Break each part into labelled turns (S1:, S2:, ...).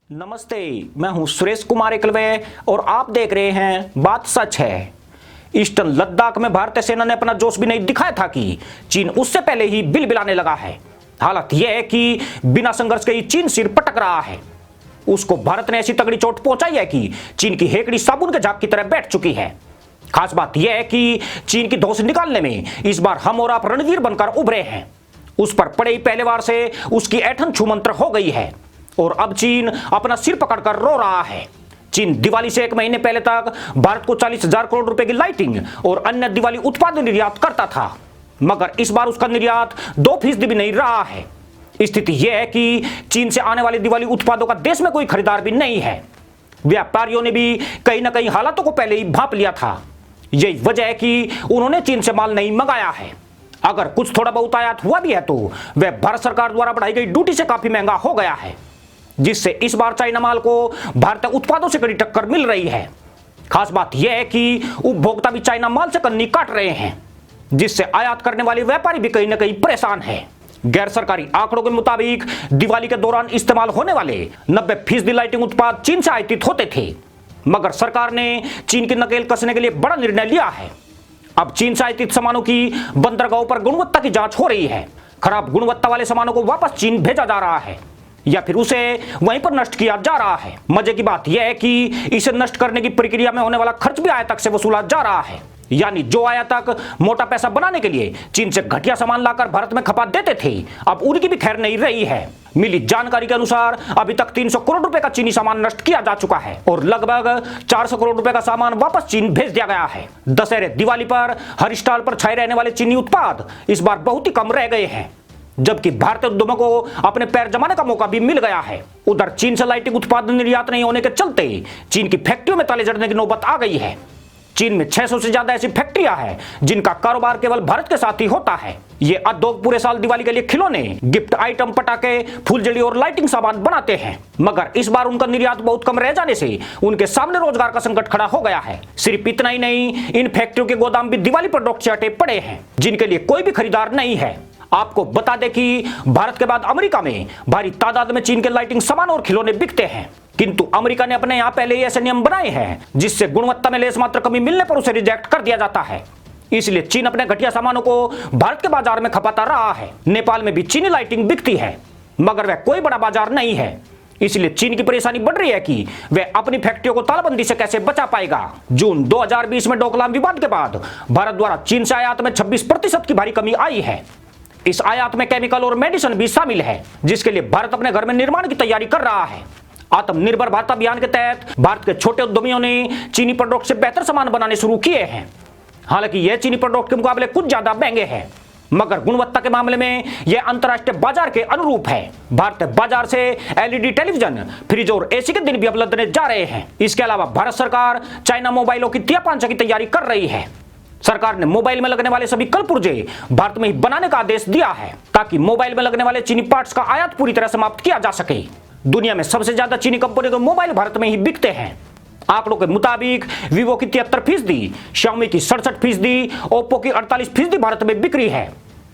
S1: नमस्ते, मैं हूं सुरेश कुमार एकलवे और आप देख रहे हैं बात सच है। ईस्टर्न लद्दाख में भारतीय सेना ने अपना जोश भी नहीं दिखाया था कि चीन उससे पहले ही बिलबिलाने लगा है। हालत यह है कि बिना संघर्ष के ही चीन सिर पटक रहा है। उसको भारत ने ऐसी तगड़ी चोट पहुंचाई है कि चीन की हेकड़ी साबुन के झाग की तरह बैठ चुकी है। खास बात यह है कि चीन की धौंस निकालने में इस बार हम और आप रणवीर बनकर उभरे हैं। उस पर पड़े ही पहले बार से उसकी ऐठन छूमंत्र हो गई है और अब चीन अपना सिर पकड़कर रो रहा है। चीन दिवाली से 1 महीने पहले तक भारत को 40,000 करोड़ रुपए की लाइटिंग और अन्य दिवाली उत्पाद निर्यात करता था, मगर इस बार उसका निर्यात 2% भी नहीं रहा है। स्थिति यह है कि चीन से आने वाले दिवाली उत्पादों का देश में कोई खरीदार भी नहीं है। व्यापारियों ने भी कहीं ना कहीं हालातों को पहले ही भांप लिया था। यही वजह है कि उन्होंने चीन से माल नहीं मंगाया है। अगर कुछ थोड़ा बहुत आयात हुआ भी है तो वह भारत सरकार द्वारा बढ़ाई गई ड्यूटी से काफी महंगा हो गया है, जिससे इस बार चाइना माल को भारतीय उत्पादों से कड़ी टक्कर मिल रही है। खास बात यह है कि उपभोक्ता भी चाइना माल से कन्नी काट रहे हैं, जिससे आयात करने वाले व्यापारी भी कहीं ना कहीं परेशान है। गैर सरकारी आंकड़ों के मुताबिक दिवाली के दौरान इस्तेमाल होने वाले 90% लाइटिंग उत्पाद चीन से आयातित होते थे, मगर सरकार ने चीन की नकेल कसने के लिए बड़ा निर्णय लिया है। अब चीन से आयातित सामानों की बंदरगाहों पर गुणवत्ता की जांच हो रही है। खराब गुणवत्ता वाले सामानों को वापस चीन भेजा जा रहा है या फिर उसे वहीं पर नष्ट किया जा रहा है। मजे की बात यह है कि इसे नष्ट करने की प्रक्रिया में होने वाला खर्च भी आयातक से वसूला जा रहा है। यानी जो आयातक मोटा पैसा बनाने के लिए चीन से घटिया सामान लाकर भारत में खपा देते थे, अब उनकी भी खैर नहीं रही है। मिली जानकारी के अनुसार अभी तक 300 करोड़ रुपए का चीनी सामान नष्ट किया जा चुका है और लगभग 400 करोड़ रुपए का सामान वापस चीन भेज दिया गया है। दशहरे दिवाली पर हर स्टॉल पर छाए रहने वाले चीनी उत्पाद इस बार बहुत ही कम रह गए हैं, जबकि भारतीय उद्यमों को अपने पैर जमाने का मौका भी मिल गया है। उधर चीन से लाइटिंग उत्पाद निर्यात नहीं होने के चलते चीन की फैक्ट्रियों में ताले जड़ने की नौबत आ गई है। चीन में 600 से ज्यादा ऐसी फैक्ट्रियां हैं जिनका कारोबार केवल भारत के साथ ही होता है। ये उद्योग पूरे साल दिवाली के लिए खिलौने, गिफ्ट आइटम, पटाखे, फुलझड़ी और लाइटिंग सामान बनाते हैं, मगर इस बार उनका निर्यात बहुत कम रह जाने से उनके सामने रोजगार का संकट खड़ा हो गया है। सिर्फ इतना ही नहीं, इन फैक्ट्रियों के गोदाम भी दिवाली पर डॉक्चटे पड़े हैं, जिनके लिए कोई भी खरीदार नहीं है। आपको बता दें कि भारत के बाद अमेरिका में भारी तादाद में चीन के लाइटिंग सामान और खिलौने बिकते हैं, किंतु अमेरिका ने अपने यहां पहले ही ऐसे नियम बनाए हैं जिससे गुणवत्ता में लेस मात्र कमी मिलने पर उसे रिजेक्ट कर दिया जाता है। इसलिए चीन अपने घटिया सामानों को भारत के बाजार में खपाता रहा है। नेपाल में भी चीनी लाइटिंग बिकती है, मगर वह कोई बड़ा बाजार नहीं है। इसलिए चीन की परेशानी बढ़ रही है कि वह अपनी फैक्ट्रियों को तालाबंदी से कैसे बचा पाएगा। जून 2020 में डोकलाम विवाद के बाद भारत द्वारा चीन से आयात में 26% की भारी कमी आई है। इस आयात में केमिकल और मेडिसिन भी शामिल है, जिसके लिए भारत अपने घर में निर्माण की तैयारी कर रहा है। आत्मनिर्भर भारत अभियान के तहत भारत के छोटे उद्यमियों ने चीनी प्रोडक्ट से बेहतर सामान बनाने शुरू किए हैं। हालांकि यह चीनी प्रोडक्ट के मुकाबले कुछ ज्यादा महंगे हैं, मगर गुणवत्ता के मामले में यह अंतर्राष्ट्रीय बाजार के अनुरूप है। भारतीय बाजार से एलईडी टेलीविजन, फ्रिज और एसी के दिन भी अब लदने जा रहे हैं। इसके अलावा भारत सरकार चाइना मोबाइलों की तियापांचा की तैयारी कर रही है। सरकार ने मोबाइल में लगने वाले सभी कलपुर्जे भारत में ही बनाने का आदेश दिया है, ताकि मोबाइल में लगने वाले चीनी पार्ट्स का आयात पूरी तरह समाप्त किया जा सके। दुनिया में सबसे ज्यादा चीनी कंपनियों के मोबाइल भारत में ही बिकते हैं। आंकड़ों के मुताबिक वीवो की 73%, Xiaomi की 67%, ओप्पो की 48% भारत में बिक्री है।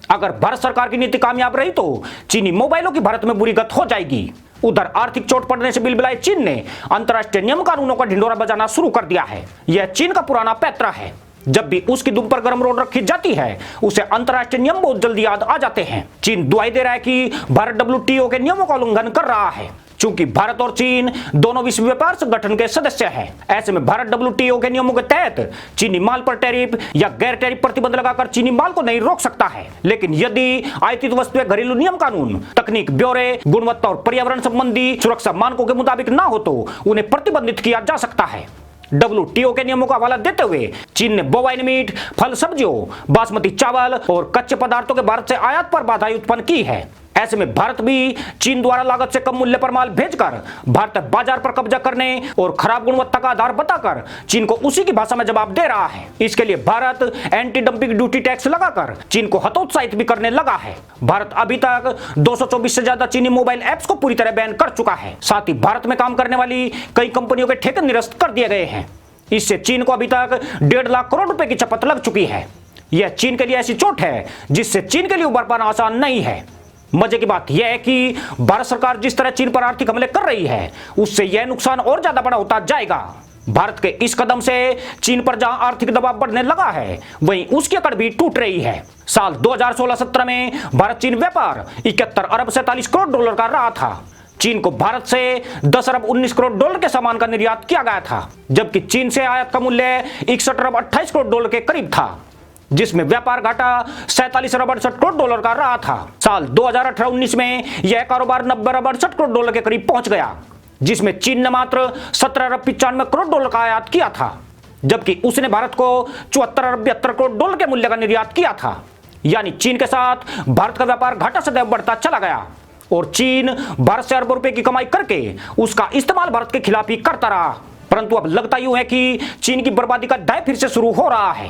S1: अगर भारत सरकार की नीति कामयाब रही तो चीनी मोबाइलों की भारत में बुरी गत हो जाएगी। उधर आर्थिक चोट पड़ने से बिलबिलाए चीन ने अंतर्राष्ट्रीय नियम कानूनों का ढिंढोरा बजाना शुरू कर दिया है। यह चीन का पुराना पैतरा है। जब भी उसकी दुम पर गर्म रोड रखी जाती है, उसे अंतर्राष्ट्रीय नियम बहुत जल्दी याद आ जाते हैं। चीन दुहाई दे रहा है कि भारत WTO के नियमों का उल्लंघन कर रहा है। चूंकि भारत और चीन दोनों विश्व व्यापार संगठन के सदस्य हैं, ऐसे में भारत WTO के नियमों के तहत चीनी माल पर टैरिफ या गैर टैरिफ प्रतिबंध लगाकर चीनी माल को नहीं रोक सकता है। लेकिन यदि आयातित वस्तुएं घरेलू नियम कानून, तकनीक ब्यौरे, गुणवत्ता और पर्यावरण संबंधी सुरक्षा मानकों के मुताबिक ना हो तो उन्हें प्रतिबंधित किया जा सकता है। WTO के नियमों का हवाला देते हुए चीन ने बोवाइन मीट, फल सब्जियों, बासमती चावल और कच्चे पदार्थों के भारत से आयात पर बाधाएं उत्पन्न की है। ऐसे में भारत भी चीन द्वारा लागत से कम मूल्य पर माल भेजकर भारतीय बाजार पर कब्जा करने और खराब गुणवत्ता का आधार बताकर चीन को उसी की भाषा में जवाब दे रहा है। इसके लिए Bharat anti dumping duty tax लगाकर चीन को हतोत्साहित भी करने लगा है। भारत अभी तक 224 से ज्यादा चीनी मोबाइल ऐप्स को पूरी तरह बैन कर चुका है। साथ ही भारत में काम करने वाली कई कंपनियों के ठेके निरस्त कर दिए गए हैं। इससे चीन को अभी तक 1.5 लाख करोड़ रुपए की चपत लग चुकी है। यह चीन के लिए ऐसी चोट है जिससे चीन के लिए उबर पाना आसान नहीं है। मजे की बात यह है कि भारत सरकार जिस तरह चीन पर आर्थिक हमले कर रही है उससे यह नुकसान और ज्यादा बड़ा होता जाएगा। भारत के इस कदम से चीन पर जहां आर्थिक दबाव बढ़ने लगा है वहीं उसकी अकड़ भी टूट रही है। साल 2016-17 में भारत चीन व्यापार 71 अरब 47 करोड़ डॉलर का रहा था। चीन को भारत से 10 अरब 19 करोड़ डॉलर के सामान का निर्यात किया गया था, जबकि चीन से आयात का मूल्य 61 अरब 28 करोड़ डॉलर के करीब था, जिसमें व्यापार घाटा 47 अरब 68 करोड़ डॉलर का रहा था। साल 2018-19 में यह कारोबार 90 अरब 68 करोड़ डॉलर के करीब पहुंच गया, जिसमें चीन ने मात्र 17 अरब 95 करोड़ डॉलर का आयात किया था, जबकि उसने भारत को 74 अरब 72 करोड़ डॉलर के मूल्य का निर्यात किया था। यानी चीन के साथ भारत का व्यापार घाटा सदैव बढ़ता चला गया और चीन भारत से अरबों रुपए की कमाई करके उसका इस्तेमाल भारत के खिलाफ ही करता रहा। परंतु अब लगता यूं है कि चीन की बर्बादी का अध्याय फिर से शुरू हो रहा है।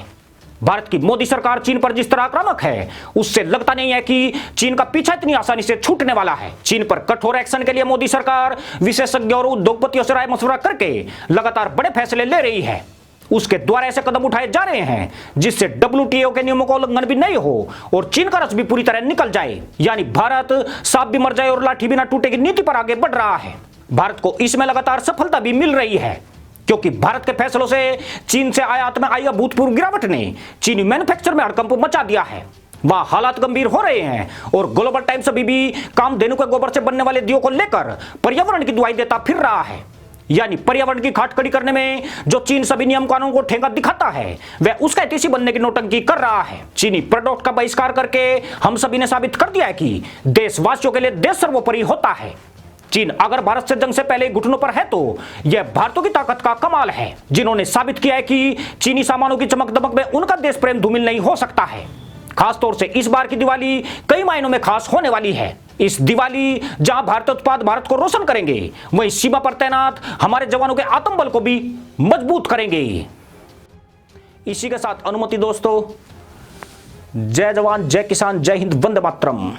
S1: भारत की मोदी सरकार चीन पर जिस तरह आक्रामक है उससे लगता नहीं है कि चीन का पीछा इतनी आसानी से छूटने वाला है। चीन पर कठोर एक्शन के लिए मोदी सरकार विशेषज्ञों और उद्योगपतियों से राय मशवरा करके लगातार बड़े फैसले ले रही है। उसके द्वारा ऐसे कदम उठाए जा रहे हैं जिससे WTO के नियमों का उल्लंघन भी नहीं हो और चीन का रस भी पूरी तरह निकल जाए। यानी भारत सांप भी मर जाए और लाठी भी ना टूटे की नीति पर आगे बढ़ रहा है। भारत को इसमें लगातार सफलता भी मिल रही है, क्योंकि भारत के फैसलों से चीन से आयात में आई अभूतपूर्व गिरावट ने चीनी मैन्युफैक्चर में हड़कंप मचा दिया है। वहां हालात गंभीर हो रहे हैं और ग्लोबल टाइम्स अभी भी कामधेनु के गोबर से बनने वाले दियों को लेकर पर्यावरण की दुहाई देता फिर रहा है। यानी पर्यावरण की खाट खड़ी करने में जो चीन सभी नियम कानून को ठेंगा दिखाता है वह उसका हितैषी बनने की नौटंकी कर रहा है। चीनी प्रोडक्ट का बहिष्कार करके हम सभी ने साबित कर दिया है कि देशवासियों के लिए देश सर्वोपरि होता है। चीन अगर भारत से जंग से पहले घुटनों पर है तो यह भारतीयों की ताकत का कमाल है, जिन्होंने साबित किया है कि चीनी सामानों की चमक दमक में उनका देश प्रेम धूमिल नहीं हो सकता है। खासतौर से इस बार की दिवाली कई मायनों में खास होने वाली है। इस दिवाली जहां भारतीय उत्पाद भारत को रोशन करेंगे, वहीं सीमा पर तैनात हमारे जवानों के आत्मबल को भी मजबूत करेंगे। इसी के साथ अनुमति दोस्तों, जय जवान जय किसान जय हिंद वंदे मातरम।